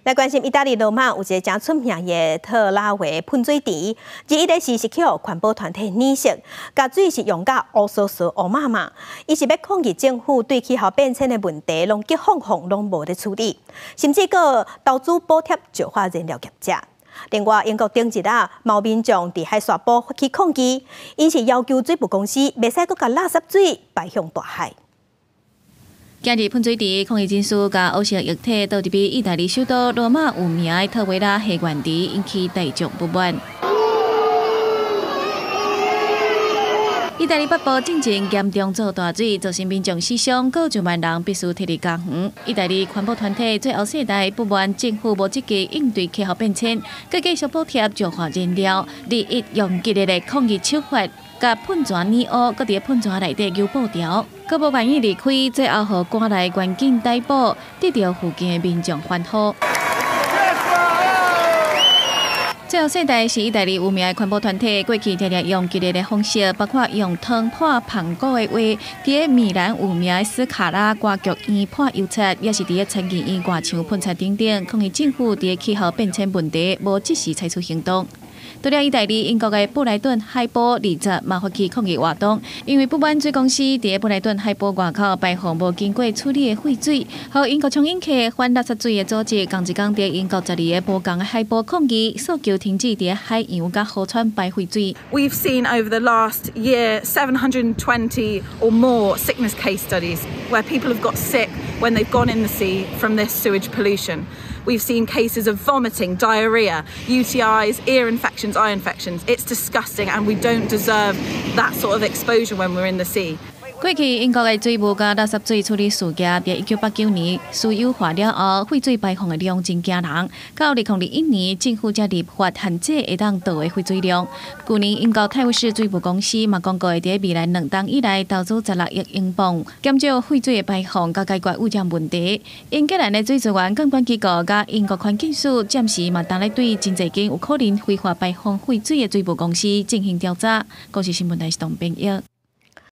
来关心意大利罗马有一个真出名的特拉维喷水池，伊咧是靠环保团体拟设，甲水是用甲乌索索乌妈妈，伊是要抗议政府对气候变迁的问题，拢急放拢无咧处理，甚至个投资补贴石化燃料业者。另外，英国顶一日，毛民众伫海沙堡发起抗议，因是要求水务公司袂使阁甲垃圾水排向大海。今日喷水池抗议人士甲乌色液体倒入意大利首都罗马有名的特维拉下原池，引起大众不满。意大利北部正正严重遭大水，造成民众死伤，过1万人必须脱离家园。意大利环保团体最后世代不满政府无积极应对气候变迁，佮继续补贴石化燃料，利益用激烈的抗议手法。甲喷泉泥污，搁伫喷泉内底游布条，搁无愿意离开，最后互赶来关警逮捕，得到附近的民众欢呼。最后世代是意大利有名的环保团体，过去常常用激烈的方式，包括用汤破澎湖的话，伫米兰有名的斯卡拉歌剧院破油漆，也是伫参议院外墙喷漆等等，抗议政府伫气候变迁问题无及时采取行动。除了意大利，英国的布莱顿海堡20嘛发起抗议活动，因为不满水公司伫布莱顿海堡外口排放无经过处理的废水，和英国冲引客反垃圾水的组织，同一天伫英国12个波港的海堡抗议，诉求停止伫海洋甲河川排废水。We've seen over the last year 720 or more sickness case studies where people have got sick when they've gone in the sea from this sewage pollution. We've seen cases of vomiting, diarrhea, UTIs, ear infections, eye infections. It's disgusting and we don't deserve that sort of exposure when we're in the sea. 过去英国的水务甲垃圾水处理事业，在1989年私有化了后，废水排放的量真惊人。到2021年，政府才立法限制会当倒的废水量。去年英国泰晤士水务公司嘛公告会在未来2年以内投资16亿英镑，减少废水的排放，甲解决污染问题。英格兰的水资源监管机构甲英国环境署暂时嘛当咧对真侪间有可能非法排放废水的水务公司进行调查。国际新闻台是董炳耀。